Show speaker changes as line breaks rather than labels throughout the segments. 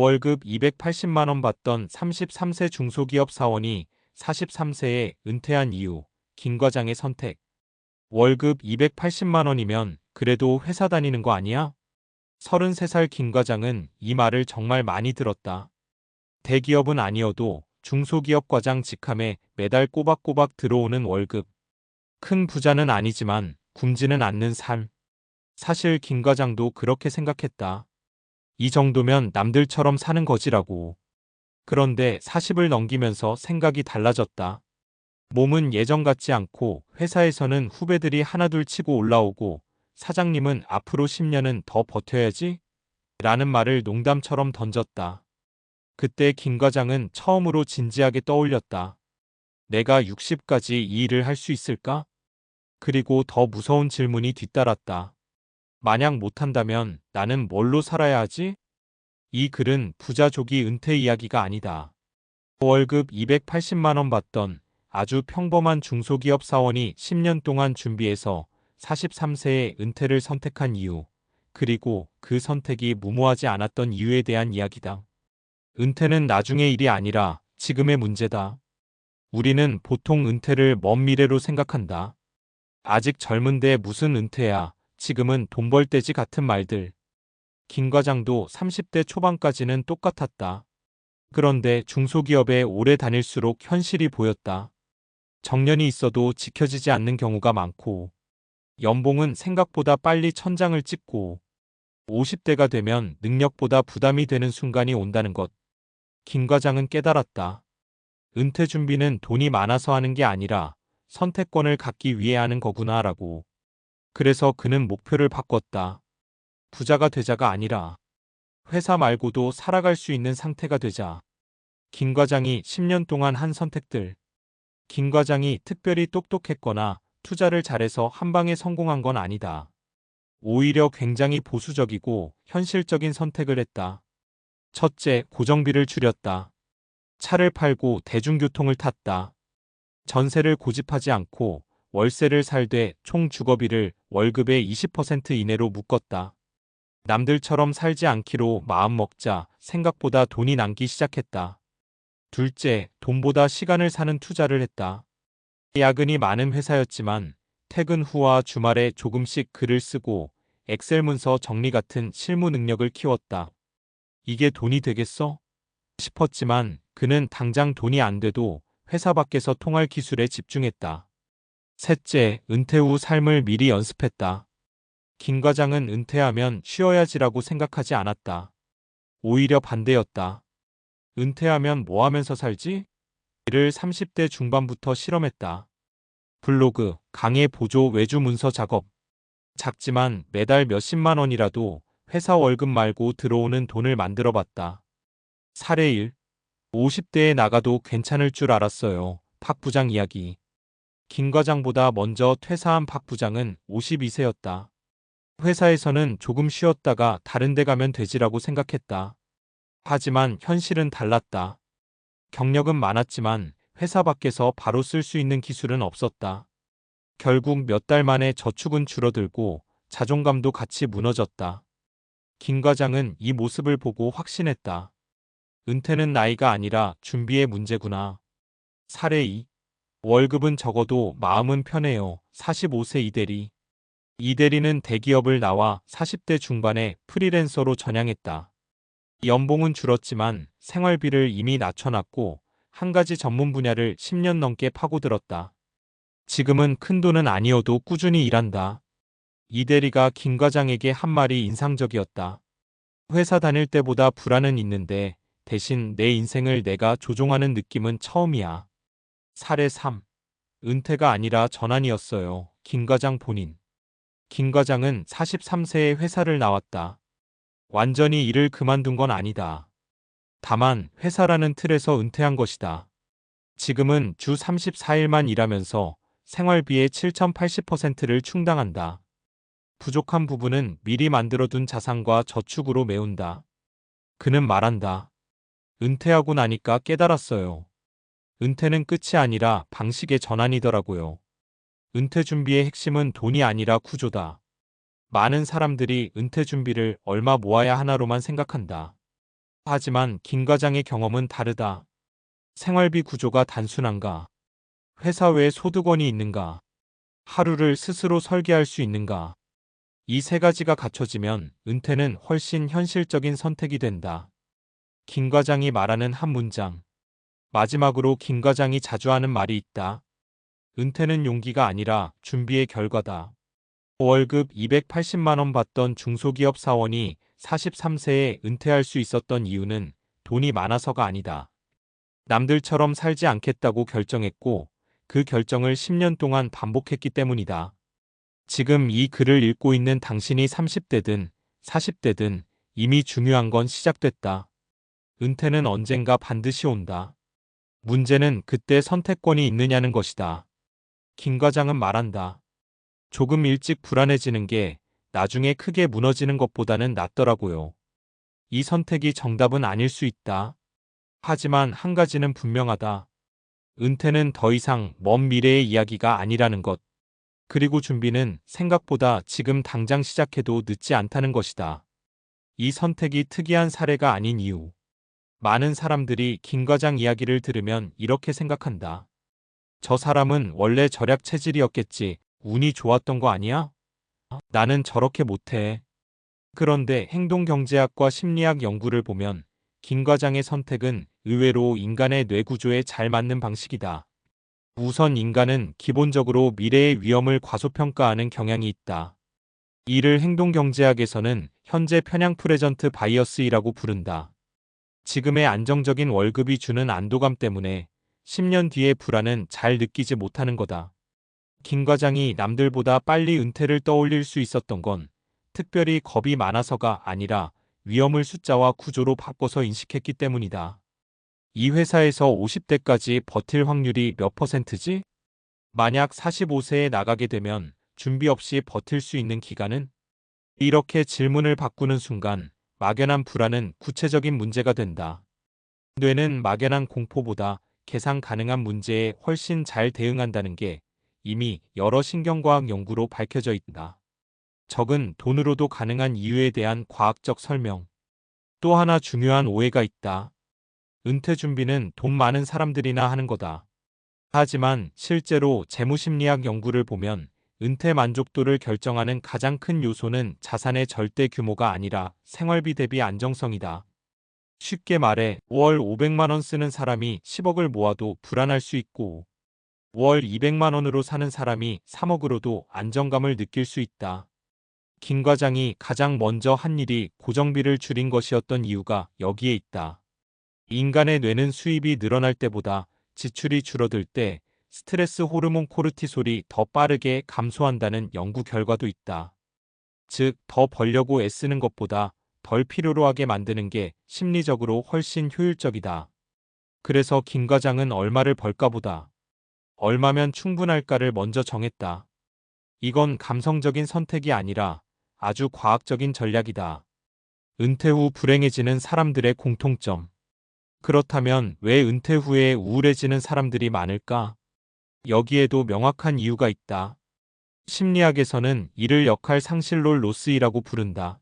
월급 280만 원 받던 33세 중소기업 사원이 43세에 은퇴한 이유, 김 과장의 선택. 월급 280만 원이면 그래도 회사 다니는 거 아니야? 33살 김 과장은 이 말을 정말 많이 들었다. 대기업은 아니어도 중소기업 과장 직함에 매달 꼬박꼬박 들어오는 월급. 큰 부자는 아니지만 굶지는 않는 삶. 사실 김 과장도 그렇게 생각했다. 이 정도면 남들처럼 사는 거지라고. 그런데 40을 넘기면서 생각이 달라졌다. 몸은 예전 같지 않고 회사에서는 후배들이 하나둘 치고 올라오고 사장님은 앞으로 10년은 더 버텨야지? 라는 말을 농담처럼 던졌다. 그때 김 과장은 처음으로 진지하게 떠올렸다. 내가 60까지 이 일을 할 수 있을까? 그리고 더 무서운 질문이 뒤따랐다. 만약 못한다면 나는 뭘로 살아야 하지? 이 글은 부자 조기 은퇴 이야기가 아니다. 월급 280만 원 받던 아주 평범한 중소기업 사원이 10년 동안 준비해서 43세에 은퇴를 선택한 이유, 그리고 그 선택이 무모하지 않았던 이유에 대한 이야기다. 은퇴는 나중의 일이 아니라 지금의 문제다. 우리는 보통 은퇴를 먼 미래로 생각한다. 아직 젊은데 무슨 은퇴야, 지금은 돈 벌 때지 같은 말들. 김 과장도 30대 초반까지는 똑같았다. 그런데 중소기업에 오래 다닐수록 현실이 보였다. 정년이 있어도 지켜지지 않는 경우가 많고, 연봉은 생각보다 빨리 천장을 찍고, 50대가 되면 능력보다 부담이 되는 순간이 온다는 것. 김 과장은 깨달았다. 은퇴 준비는 돈이 많아서 하는 게 아니라 선택권을 갖기 위해 하는 거구나라고. 그래서 그는 목표를 바꿨다. 부자가 되자가 아니라 회사 말고도 살아갈 수 있는 상태가 되자. 김 과장이 10년 동안 한 선택들. 김 과장이 특별히 똑똑했거나 투자를 잘해서 한 방에 성공한 건 아니다. 오히려 굉장히 보수적이고 현실적인 선택을 했다. 첫째, 고정비를 줄였다. 차를 팔고 대중교통을 탔다. 전세를 고집하지 않고 월세를 살되 총 주거비를 월급의 20% 이내로 묶었다. 남들처럼 살지 않기로 마음먹자 생각보다 돈이 남기 시작했다. 둘째, 돈보다 시간을 사는 투자를 했다. 야근이 많은 회사였지만 퇴근 후와 주말에 조금씩 글을 쓰고 엑셀 문서 정리 같은 실무 능력을 키웠다. 이게 돈이 되겠어? 싶었지만 그는 당장 돈이 안 돼도 회사 밖에서 통할 기술에 집중했다. 셋째, 은퇴 후 삶을 미리 연습했다. 김 과장은 은퇴하면 쉬어야지라고 생각하지 않았다. 오히려 반대였다. 은퇴하면 뭐 하면서 살지? 이를 30대 중반부터 실험했다. 블로그, 강의 보조 외주 문서 작업. 작지만 매달 몇십만 원이라도 회사 월급 말고 들어오는 돈을 만들어 봤다. 사례 1. 50대에 나가도 괜찮을 줄 알았어요. 박 부장 이야기. 김 과장보다 먼저 퇴사한 박 부장은 52세였다. 회사에서는 조금 쉬었다가 다른 데 가면 되지라고 생각했다. 하지만 현실은 달랐다. 경력은 많았지만 회사 밖에서 바로 쓸 수 있는 기술은 없었다. 결국 몇 달 만에 저축은 줄어들고 자존감도 같이 무너졌다. 김 과장은 이 모습을 보고 확신했다. 은퇴는 나이가 아니라 준비의 문제구나. 사례 2. 월급은 적어도 마음은 편해요. 45세 이대리. 이대리는 대기업을 나와 40대 중반에 프리랜서로 전향했다. 연봉은 줄었지만 생활비를 이미 낮춰놨고 한 가지 전문 분야를 10년 넘게 파고들었다. 지금은 큰돈은 아니어도 꾸준히 일한다. 이대리가 김 과장에게 한 말이 인상적이었다. 회사 다닐 때보다 불안은 있는데 대신 내 인생을 내가 조종하는 느낌은 처음이야. 사례 3. 은퇴가 아니라 전환이었어요. 김 과장 본인. 김 과장은 43세에 회사를 나왔다. 완전히 일을 그만둔 건 아니다. 다만 회사라는 틀에서 은퇴한 것이다. 지금은 주 34일만 일하면서 생활비의 7,080%를 충당한다. 부족한 부분은 미리 만들어둔 자산과 저축으로 메운다. 그는 말한다. 은퇴하고 나니까 깨달았어요. 은퇴는 끝이 아니라 방식의 전환이더라고요. 은퇴 준비의 핵심은 돈이 아니라 구조다. 많은 사람들이 은퇴 준비를 얼마 모아야 하나로만 생각한다. 하지만 김 과장의 경험은 다르다. 생활비 구조가 단순한가? 회사 외에 소득원이 있는가? 하루를 스스로 설계할 수 있는가? 이 세 가지가 갖춰지면 은퇴는 훨씬 현실적인 선택이 된다. 김 과장이 말하는 한 문장. 마지막으로 김 과장이 자주 하는 말이 있다. 은퇴는 용기가 아니라 준비의 결과다. 월급 280만 원 받던 중소기업 사원이 43세에 은퇴할 수 있었던 이유는 돈이 많아서가 아니다. 남들처럼 살지 않겠다고 결정했고 그 결정을 10년 동안 반복했기 때문이다. 지금 이 글을 읽고 있는 당신이 30대든 40대든 이미 중요한 건 시작됐다. 은퇴는 언젠가 반드시 온다. 문제는 그때 선택권이 있느냐는 것이다. 김 과장은 말한다. 조금 일찍 불안해지는 게 나중에 크게 무너지는 것보다는 낫더라고요. 이 선택이 정답은 아닐 수 있다. 하지만 한 가지는 분명하다. 은퇴는 더 이상 먼 미래의 이야기가 아니라는 것. 그리고 준비는 생각보다 지금 당장 시작해도 늦지 않다는 것이다. 이 선택이 특이한 사례가 아닌 이유. 많은 사람들이 김 과장 이야기를 들으면 이렇게 생각한다. 저 사람은 원래 절약 체질이었겠지. 운이 좋았던 거 아니야? 나는 저렇게 못해. 그런데 행동경제학과 심리학 연구를 보면 김 과장의 선택은 의외로 인간의 뇌 구조에 잘 맞는 방식이다. 우선 인간은 기본적으로 미래의 위험을 과소평가하는 경향이 있다. 이를 행동경제학에서는 현재 편향 프레전트 바이어스이라고 부른다. 지금의 안정적인 월급이 주는 안도감 때문에 10년 뒤의 불안은 잘 느끼지 못하는 거다. 김 과장이 남들보다 빨리 은퇴를 떠올릴 수 있었던 건 특별히 겁이 많아서가 아니라 위험을 숫자와 구조로 바꿔서 인식했기 때문이다. 이 회사에서 50대까지 버틸 확률이 몇 %지? 만약 45세에 나가게 되면 준비 없이 버틸 수 있는 기간은? 이렇게 질문을 바꾸는 순간 막연한 불안은 구체적인 문제가 된다. 뇌는 막연한 공포보다 계산 가능한 문제에 훨씬 잘 대응한다는 게 이미 여러 신경과학 연구로 밝혀져 있다. 적은 돈으로도 가능한 이유에 대한 과학적 설명. 또 하나 중요한 오해가 있다. 은퇴 준비는 돈 많은 사람들이나 하는 거다. 하지만 실제로 재무심리학 연구를 보면 은퇴 만족도를 결정하는 가장 큰 요소는 자산의 절대 규모가 아니라 생활비 대비 안정성이다. 쉽게 말해 월 500만 원 쓰는 사람이 10억을 모아도 불안할 수 있고 월 200만 원으로 사는 사람이 3억으로도 안정감을 느낄 수 있다. 김 과장이 가장 먼저 한 일이 고정비를 줄인 것이었던 이유가 여기에 있다. 인간의 뇌는 수입이 늘어날 때보다 지출이 줄어들 때 스트레스 호르몬 코르티솔이 더 빠르게 감소한다는 연구 결과도 있다. 즉, 더 벌려고 애쓰는 것보다 덜 필요로 하게 만드는 게 심리적으로 훨씬 효율적이다. 그래서 김 과장은 얼마를 벌까보다 얼마면 충분할까를 먼저 정했다. 이건 감성적인 선택이 아니라 아주 과학적인 전략이다. 은퇴 후 불행해지는 사람들의 공통점. 그렇다면 왜 은퇴 후에 우울해지는 사람들이 많을까? 여기에도 명확한 이유가 있다. 심리학에서는 이를 역할 상실롤 로스이라고 부른다.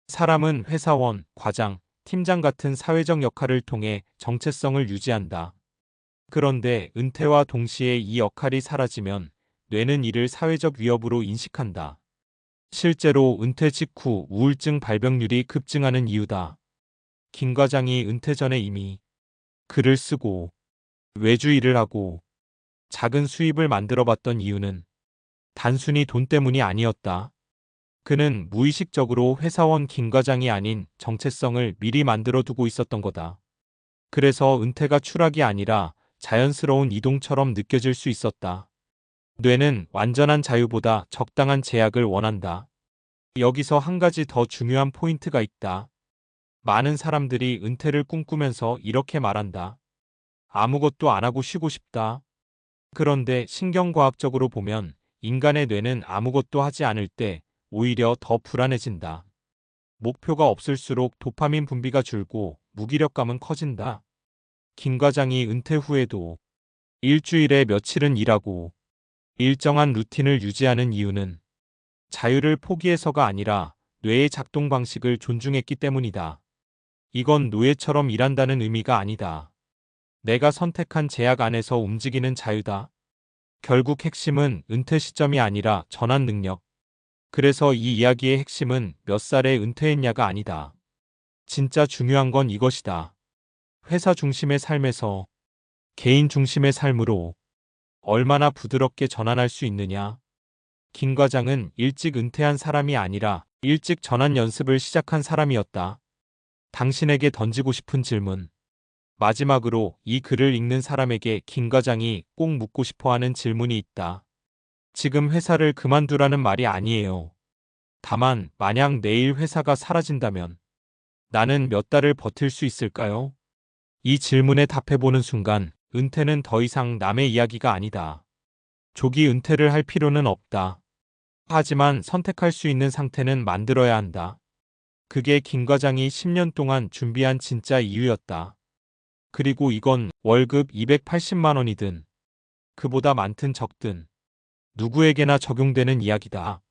사람은 회사원, 과장, 팀장 같은 사회적 역할을 통해 정체성을 유지한다. 그런데 은퇴와 동시에 이 역할이 사라지면 뇌는 이를 사회적 위협으로 인식한다. 실제로 은퇴 직후 우울증 발병률이 급증하는 이유다. 김 과장이 은퇴 전에 이미 글을 쓰고 외주 일을 하고 작은 수입을 만들어 봤던 이유는 단순히 돈 때문이 아니었다. 그는 무의식적으로 회사원 김 과장이 아닌 정체성을 미리 만들어 두고 있었던 거다. 그래서 은퇴가 추락이 아니라 자연스러운 이동처럼 느껴질 수 있었다. 뇌는 완전한 자유보다 적당한 제약을 원한다. 여기서 한 가지 더 중요한 포인트가 있다. 많은 사람들이 은퇴를 꿈꾸면서 이렇게 말한다. 아무것도 안 하고 쉬고 싶다. 그런데 신경과학적으로 보면 인간의 뇌는 아무것도 하지 않을 때 오히려 더 불안해진다. 목표가 없을수록 도파민 분비가 줄고 무기력감은 커진다. 김 과장이 은퇴 후에도 일주일에 며칠은 일하고 일정한 루틴을 유지하는 이유는 자유를 포기해서가 아니라 뇌의 작동 방식을 존중했기 때문이다. 이건 노예처럼 일한다는 의미가 아니다. 내가 선택한 제약 안에서 움직이는 자유다. 결국 핵심은 은퇴 시점이 아니라 전환 능력. 그래서 이 이야기의 핵심은 몇 살에 은퇴했냐가 아니다. 진짜 중요한 건 이것이다. 회사 중심의 삶에서 개인 중심의 삶으로 얼마나 부드럽게 전환할 수 있느냐. 김 과장은 일찍 은퇴한 사람이 아니라 일찍 전환 연습을 시작한 사람이었다. 당신에게 던지고 싶은 질문. 마지막으로 이 글을 읽는 사람에게 김 과장이 꼭 묻고 싶어 하는 질문이 있다. 지금 회사를 그만두라는 말이 아니에요. 다만, 만약 내일 회사가 사라진다면 나는 몇 달을 버틸 수 있을까요? 이 질문에 답해보는 순간, 은퇴는 더 이상 남의 이야기가 아니다. 조기 은퇴를 할 필요는 없다. 하지만 선택할 수 있는 상태는 만들어야 한다. 그게 김 과장이 10년 동안 준비한 진짜 이유였다. 그리고 이건 월급 280만 원이든 그보다 많든 적든 누구에게나 적용되는 이야기다.